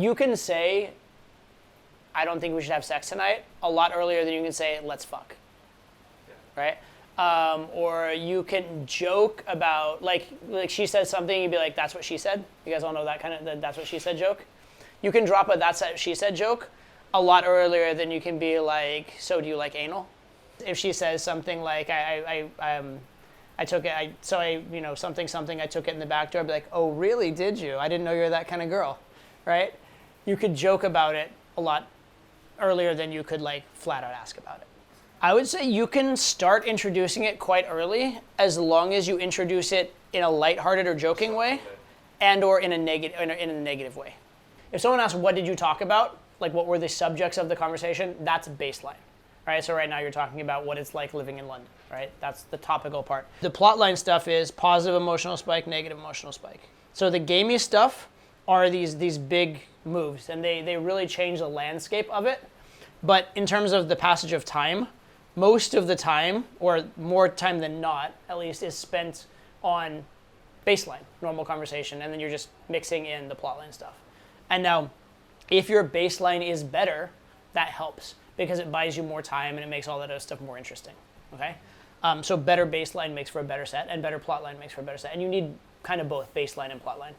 you can say, I don't think we should have sex tonight, a lot earlier than you can say, let's fuck. Right? Or you can joke about, like she says something, you'd be like, that's what she said. You guys all know that kind of, that's what she said joke. You can drop a that's what she said joke a lot earlier than you can be like, so do you like anal? If she says something like, I took it, something, I took it in the back door, I'd be like, oh, really, did you? I didn't know you were that kind of girl, right? You could joke about it a lot earlier than you could like flat out ask about it. I would say you can start introducing it quite early as long as you introduce it in a lighthearted or joking way and or in a negative way. If someone asks, what did you talk about? Like, what were the subjects of the conversation? That's baseline, right? So right now you're talking about what it's like living in London, right? That's the topical part. The plotline stuff is positive emotional spike, negative emotional spike. So the gamey stuff are these big moves, and they really change the landscape of it. But in terms of the passage of time, most of the time, or more time than not, at least, is spent on baseline, normal conversation, and then you're just mixing in the plotline stuff. And now, if your baseline is better, that helps because it buys you more time and it makes all that other stuff more interesting, okay? So better baseline makes for a better set, and better plotline makes for a better set. And you need kind of both baseline and plotline.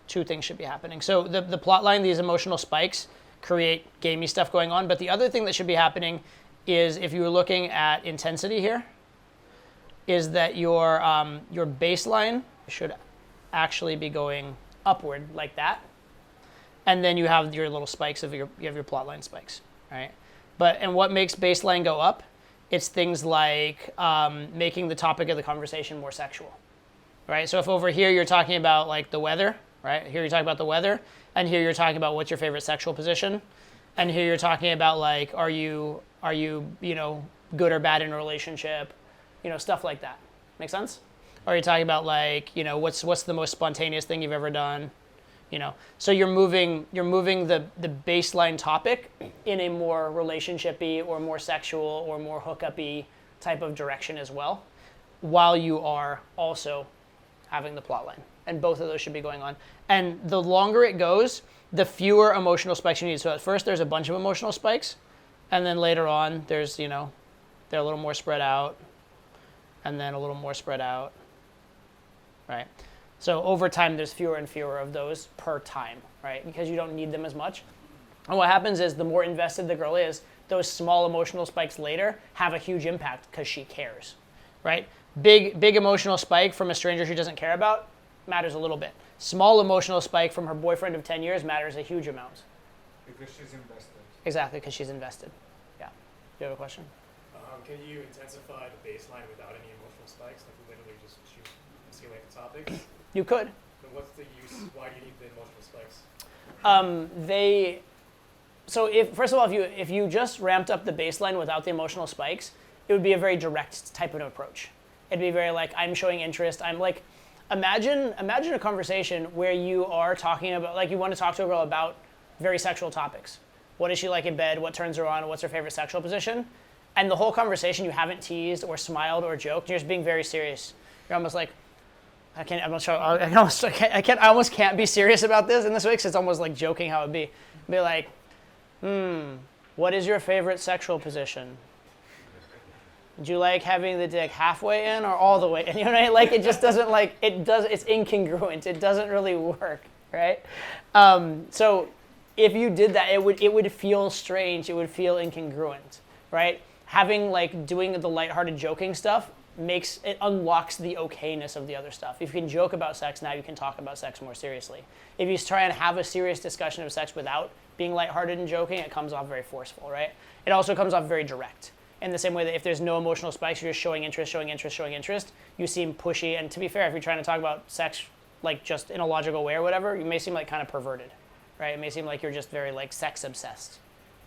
Two things should be happening. So the plotline, these emotional spikes, create gamey stuff going on. But the other thing that should be happening is, if you were looking at intensity here, is that your baseline should actually be going upward like that. And then you have your little spikes of you have your plotline spikes, right? And what makes baseline go up? It's things like making the topic of the conversation more sexual, right? So if over here you're talking about like the weather, right? Here you're talking about the weather, and here you're talking about what's your favorite sexual position, and here you're talking about like, are you good or bad in a relationship, stuff like that. Make sense? Or you're talking about like, what's the most spontaneous thing you've ever done, So you're moving the baseline topic in a more relationship-y or more sexual or more hookup-y type of direction as well, while you are also having the plot line. And both of those should be going on. And the longer it goes, the fewer emotional spikes you need. So at first there's a bunch of emotional spikes, and then later on there's, they're a little more spread out, and then a little more spread out, right? So over time there's fewer and fewer of those per time, right? Because you don't need them as much. And what happens is the more invested the girl is, those small emotional spikes later have a huge impact because she cares, right? Big emotional spike from a stranger she doesn't care about matters a little bit. Small emotional spike from her boyfriend of 10 years matters a huge amount. Because she's invested. Exactly, because she's invested. Yeah. Do you have a question? Can you intensify the baseline without any emotional spikes? Like literally just escalate the topic? You could. Then what's the use? Why do you need the emotional spikes? So if you just ramped up the baseline without the emotional spikes, it would be a very direct type of approach. It'd be very like, I'm showing interest. I'm like, imagine a conversation where you are talking about, like, you want to talk to a girl about very sexual topics. What is she like in bed? What turns her on? What's her favorite sexual position? And the whole conversation you haven't teased or smiled or joked. You're just being very serious. You're almost like, I almost can't be serious about this in this way because it's almost like joking how it'd be. Be like, what is your favorite sexual position? Do you like having the dick halfway in or all the way in? You know what I mean? Like, it just doesn't it's incongruent. It doesn't really work, right? So if you did that, it would feel strange. It would feel incongruent, right? Doing the lighthearted joking stuff unlocks the okayness of the other stuff. If you can joke about sex, now you can talk about sex more seriously. If you try and have a serious discussion of sex without being lighthearted and joking, it comes off very forceful, right? It also comes off very direct. In the same way that if there's no emotional spikes, you're just showing interest, you seem pushy. And to be fair, if you're trying to talk about sex like just in a logical way or whatever, you may seem like kind of perverted, right? It may seem like you're just very like sex obsessed.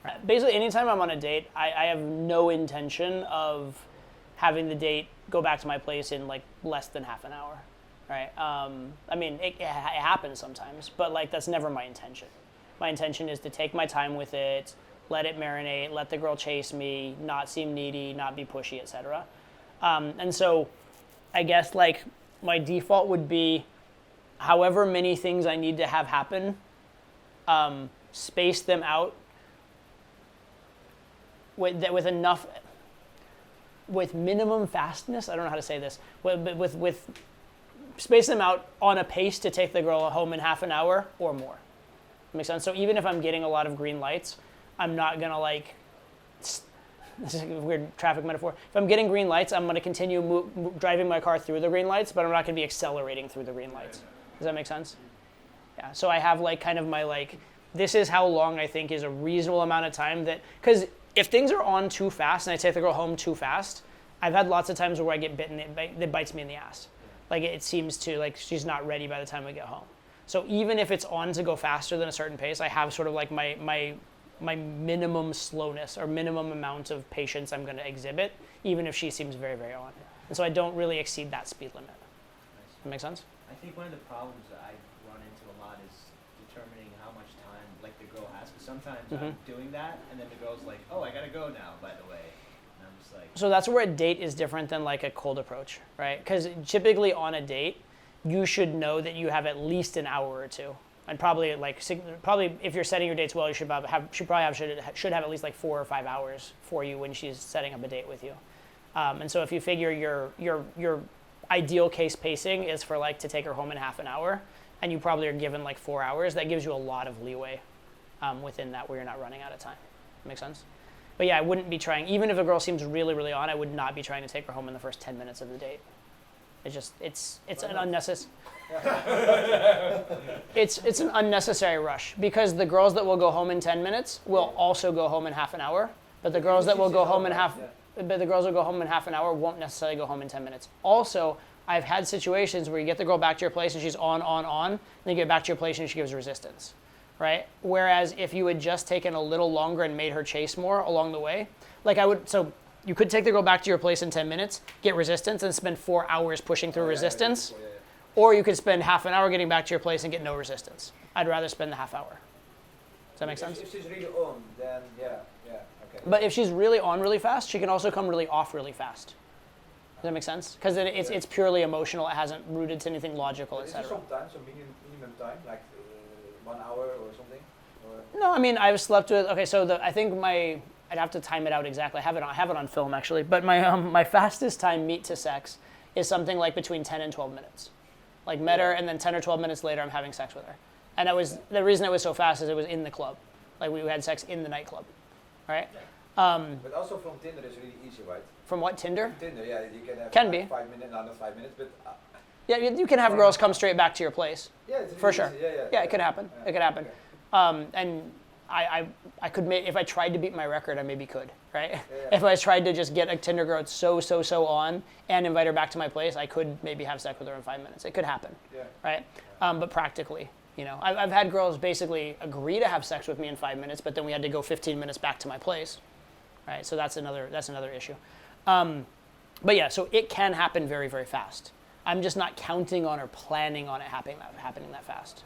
Right? Basically, anytime I'm on a date, I have no intention of having the date go back to my place in like less than half an hour, right? I mean, it happens sometimes, but like that's never my intention. My intention is to take my time with it, let it marinate, let the girl chase me, not seem needy, not be pushy, etc. And so I guess like my default would be however many things I need to have happen space them out with enough, with minimum fastness. I don't know how to say this. With space them out on a pace to take the girl home in half an hour or more. Makes sense? So even if I'm getting a lot of green lights, I'm not gonna like, this is a weird traffic metaphor. If I'm getting green lights, I'm going to continue driving my car through the green lights, but I'm not going to be accelerating through the green lights. Does that make sense? Yeah. So I have like kind of my like, this is how long I think is a reasonable amount of time that, because if things are on too fast and I take the girl home too fast, I've had lots of times where I get bitten, it bites me in the ass. Like it seems to, like she's not ready by the time we get home. So even if it's on to go faster than a certain pace, I have sort of like my minimum slowness or minimum amount of patience I'm going to exhibit, even if she seems very, very on. And so I don't really exceed that speed limit. Nice. That make sense? I think one of the problems that I run into a lot is determining how much time like the girl has. Because sometimes I'm doing that, and then the girl's like, "Oh, I gotta go now." By the way, and I'm just like. So that's where a date is different than like a cold approach, right? Because typically on a date, you should know that you have at least an hour or two. And probably if you're setting your dates well, you should have at least like 4 or 5 hours for you when she's setting up a date with you. And so if you figure your ideal case pacing is for like to take her home in half an hour, and you probably are given like 4 hours, that gives you a lot of leeway within that where you're not running out of time. Make sense? But yeah, I wouldn't be trying, even if a girl seems really, really on, I would not be trying to take her home in the first 10 minutes of the date. It's an unnecessary. It's an unnecessary rush because the girls that will go home in 10 minutes will also go home in half an hour, but the girls that will go home in half an hour won't necessarily go home in 10 minutes. Also, I've had situations where you get the girl back to your place and she's on, and then you get back to your place and she gives resistance, right? Whereas if you had just taken a little longer and made her chase more along the way, you could take the girl back to your place in 10 minutes, get resistance, and spend 4 hours pushing through resistance. Or you could spend half an hour getting back to your place and get no resistance. I'd rather spend the half hour. Does that make sense? If she's really on, then yeah, okay. But if she's really on really fast, she can also come really off really fast. Does that make sense? Because it's purely emotional. It hasn't rooted to anything logical, Is there etc. some time, some minimum time, like 1 hour or something? Or? No, I mean I've slept with. Okay, so I think I'd have to time it out exactly. I have it on film actually. But my fastest time meet to sex is something like between 10 and 12 minutes. Like met her, and then 10 or 12 minutes later, I'm having sex with her. And the reason it was so fast is it was in the club. Like we had sex in the nightclub, right? But also from Tinder is really easy, right? From what, Tinder? Tinder, yeah, you can have Can like be. 5 minutes, not 5 minutes, but Yeah, you can have girls come straight back to your place. yeah, it's really For sure. easy. Yeah, it could happen. Yeah. It could happen. Okay. And I could if I tried to beat my record, I maybe could, right? Yeah. If I tried to just get a Tinder girl so on and invite her back to my place, I could maybe have sex with her in 5 minutes. It could happen, Yeah. right? But practically, I've had girls basically agree to have sex with me in 5 minutes, but then we had to go 15 minutes back to my place, right? So that's another issue. But yeah, so it can happen very, very fast. I'm just not counting on or planning on it happening that fast.